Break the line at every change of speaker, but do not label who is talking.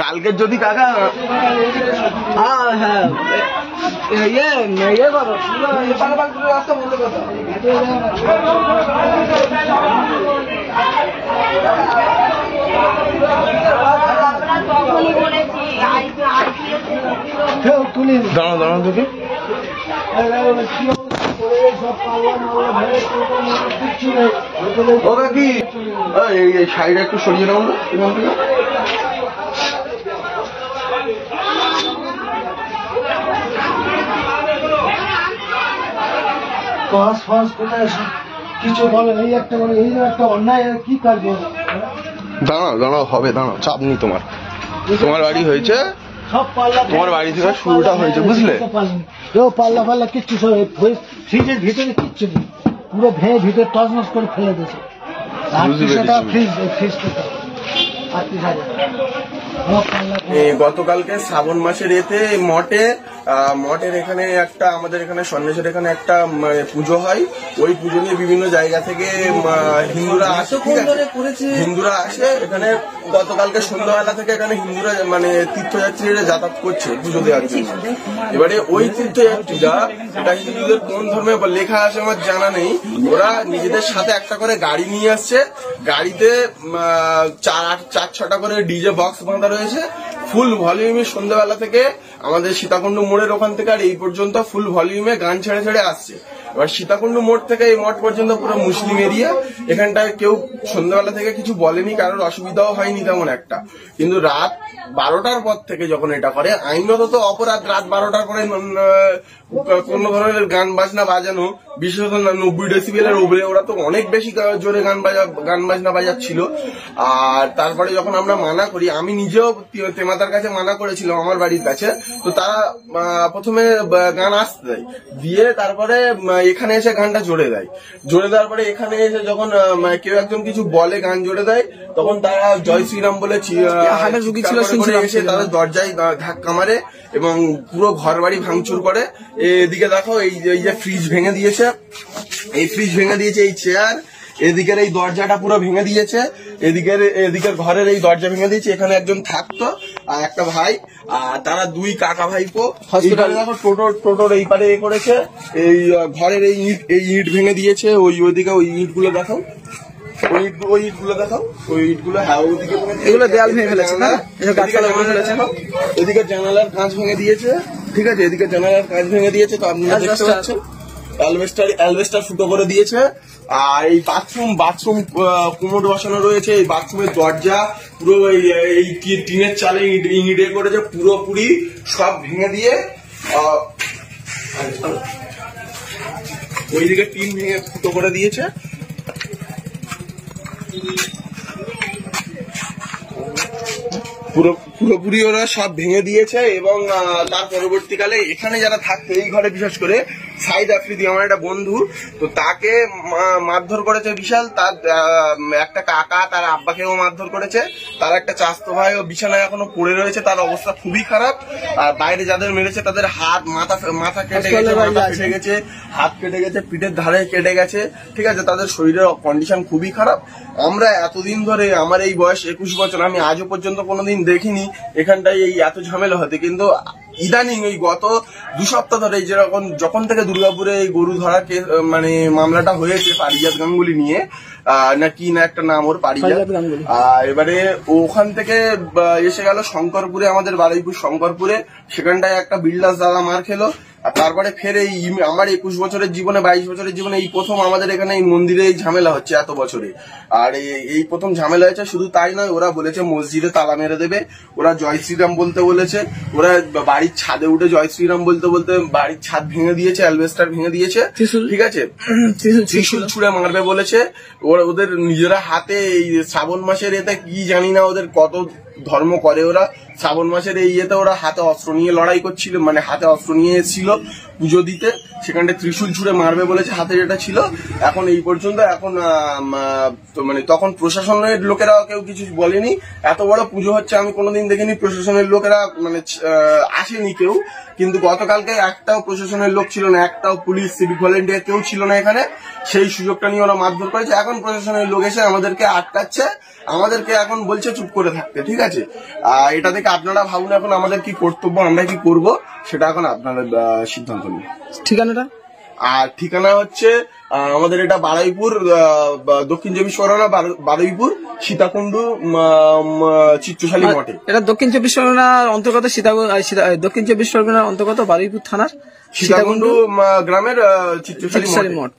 কালকে যদি কাকা হ্যাঁ হ্যাঁ ইয়ে করো রাস্তা বন্ধ করো। দাঁড়াও দাঁড়াও দেখি ও কাকি এই সাইডে একটু সরিয়ে নাও না এখান থেকে।
কিছু বলে এই একটা বলে এই একটা অন্যায় কি কাটবে।
দাঁড়াও দাঁড়াও হবে দাঁড়াও চাপ নেই তোমার। তোমার বাড়ি হয়েছে তোমার বাড়ি থেকে শুরুটা হয়েছে বুঝলে।
কেউ পাল্লা ফাল্লা কিচ্ছু ফ্রিজের ভিতরে কিচ্ছু নেই পুরো ভেঙে ভিতরে টসমস করে ফেলে দিয়েছে।
গতকালকে শ্রাবণ মাসের এতে মঠের এখানে একটা আমাদের এখানে সন্ন্যাসের এখানে একটা পুজো হয়। ওই পুজো নিয়ে বিভিন্ন জায়গা থেকে হিন্দুরা আসে এখানে। গতকালকে সন্ধ্যাবেলা থেকে এখানে হিন্দুরা মানে তীর্থযাত্রীরা যাতায়াত করছে পুজো দেওয়ার জন্য। এবারে ওই তীর্থযাত্রীরা এটা হিন্দুদের কোন ধর্মে লেখা আছে আমার জানা নেই, ওরা নিজেদের সাথে একটা করে গাড়ি নিয়ে আসছে। গাড়িতে 4-6টা করে ডিজে বক্স বাঁধা রয়েছে। ফুল ভলিউমে সন্ধ্যাবেলা থেকে আমাদের সীতাকুণ্ড মোড়ের ওখান থেকে আর এই পর্যন্ত ফুল ভলিউমে গান ছেড়ে ছেড়ে আসছে। এবার সীতাকুণ্ড মোড় থেকে এই মঠ পর্যন্ত পুরো মুসলিম এরিয়া। এখানটায় কেউ সন্ধ্যাবেলা থেকে কিছু বলেনি, কারোর অসুবিধাও হয়নি তেমন একটা। কিন্তু রাত 12টার পর থেকে যখন এটা করে, আইনত তো অপরাধ রাত 12টার পরে কোন ধরনের গান বাজনা বাজানো, বিশেষত 90 ডেসিবেলের উপরে। ওরা তো অনেক বেশি জোরে গান বাজনা বাজাচ্ছিল। আর তারপরে যখন আমরা মানা করি, আমি নিজেও তেমাতার কাছে মানা করেছিলাম আমার বাড়ির কাছে, তো তারা প্রথমে গান আসতে দেয়, দিয়ে তারপরে এখানে এসে গানটা জোরে দেয়। জোরে দেওয়ার পরে এখানে এসে যখন কেউ একজন কিছু বলে গান জোরে দেয়, তখন তারা জয় শ্রীরাম বলে এসে তাদের দরজায় ধাক্কা মারে এবং পুরো ঘর বাড়ি ভাঙচুর করে। এদিকে দেখো এই যে ফ্রিজ ভেঙে দিয়েছে, এই ফ্রিজ ভেঙে দিয়েছে, এই চেয়ার, এদিকের এই দরজাটা পুরো ভেঙে দিয়েছে, এদিকের ঘরের এই দরজা ভেঙে দিয়েছে। এখানে একজন থাকতো আর একটা ভাই, আর তারা 2 কাকা ভাইপো। দেখো টোটোর এই পারে করেছে, এই ঘরের এই ইট ভেঙে দিয়েছে। ওইদিকে ওই ইট গুলো দেখাও, ওই ইট গুলো দেখাও, ওই ইট গুলো। হ্যাঁ ওইদিকে এগুলো দেয়াল ভেঙে ফেলেছে না, এদিকে জানালার কাঁচ ভেঙে দিয়েছে। ঠিক আছে, এদিকে জানালার কাঁচ ভেঙে দিয়েছে, তো আপনারা দেখতে পাচ্ছেন। অ্যালবেস্টার ফুটো করে দিয়েছে। আর এই বাথরুম কোমোড বসানো রয়েছে। এই বাথরুমের দরজা পুরো এই টিনের চালে ইঁটে করেছে, পুরোপুরি সব ভেঙে দিয়ে ওইদিকে টিন ভেঙে ফুটো করে দিয়েছে। পুরোপুরি ওরা সব ভেঙে দিয়েছে। এবং তার পরবর্তীকালে এখানে যারা থাকতো এই ঘরে, বিশেষ করে সাইদ আফ্রিদি আমার একটা বন্ধু, তো তাকে মারধর করেছে বিশাল। তার একটা কাকা তার আব্বাকেও মারধর করেছে। তার একটা চাস্তো ভাই ও বিছানায় এখনো পড়ে রয়েছে, তার অবস্থা খুবই খারাপ। আর বাইরে যাদের মেরেছে তাদের হাত মাথা কেটে গেছে, হাত কেটে গেছে, পিঠের ধারে কেটে গেছে। ঠিক আছে, তাদের শরীরের কন্ডিশন খুবই খারাপ। আমরা এতদিন ধরে, আমার এই বয়স 21 বছর, আমি আজও পর্যন্ত কোনোদিন দেখিনি এখানটায় এই এত ঝামেলা হতে। কিন্তু ইদানিং এই গত 2 সপ্তাহ ধরে যখন থেকে দুর্গাপুরে এই গরু ধরা মানে মামলাটা হয়েছে পারিজাত গাঙ্গুলি নিয়ে, নাকি না একটা নাম ওর পারিজাত, এবারে ওখান থেকে এসে গেল শঙ্করপুরে, আমাদের বারুইপুর শঙ্করপুরে। সেখানটায় একটা বিল্ডার্স দাদা মার খেলো। আর তারপরে ফের এই আমার 21 বছরের জীবনে, 22 বছরের জীবনে এই প্রথম আমাদের এখানে এই মন্দিরে এই ঝামেলা হচ্ছে এত বছরে। আর এই প্রথম ঝামেলা হয়েছে। শুধু তাই নয়, ওরা বলেছে মসজিদে তালা মেরে দেবে, ওরা জয় শ্রীরাম বলতে বলেছে, ওরা বাড়ির ছাদে উঠে জয় শ্রীরাম বলতে বলতে বাড়ির ছাদ ভেঙে দিয়েছে, অ্যালবেস্টার ভেঙে দিয়েছে। ঠিক আছে, ত্রিশূল ছুঁড়ে মারবে বলেছে। ওদের নিজেরা হাতে এই শ্রাবণ মাসের এতে কি জানি না ওদের কত ধর্ম করে ওরা। শ্রাবণ মাসের এই ইয়েতে ওরা হাতে অস্ত্র নিয়ে লড়াই করছিল, মানে হাতে অস্ত্র নিয়ে এসেছিল। পুজো দিতে, সেখানটা ত্রিশূল ছুঁড়ে মারবে বলেছে, হাতে যেটা ছিল। এখন এই পর্যন্ত এখন মানে তখন প্রশাসনের লোকেরা কেউ কিছু বলেনি। এত বড় পুজো হচ্ছে আমি কোনোদিন দেখিনি, প্রশাসনের লোকেরা মানে আসেনি কেউ। কিন্তু গতকালকে একটাও প্রশাসনের লোক ছিল না, একটাও পুলিশ সিভিক ভলেন্টিয়ার কেউ ছিল না এখানে। সেই সুযোগটা নিয়ে ওরা মারধর করেছে। এখন প্রশাসনের লোক এসে আমাদেরকে আটকাচ্ছে, আমাদেরকে এখন বলছে চুপ করে থাকতে। ঠিক আছে, এটা থেকে আপনারা ভাবুন এখন আমাদের কি কর্তব্য, আমরা কি করব, সেটা এখন আপনারা সিদ্ধান্ত নিন।
ঠিকানাটা?
আর ঠিকানা হচ্ছে আমাদের এটা বারুইপুর, দক্ষিণ চব্বিশ পরগনা, বারুইপুর সীতাকুণ্ডু চিত্রশালী মঠে।
এটা দক্ষিণ চব্বিশ পরগনার অন্তর্গত দক্ষিণ চব্বিশ পরগনার অন্তর্গত বারুইপুর থানার
সীতাকুণ্ডু গ্রামের চিত্রশালী মঠ।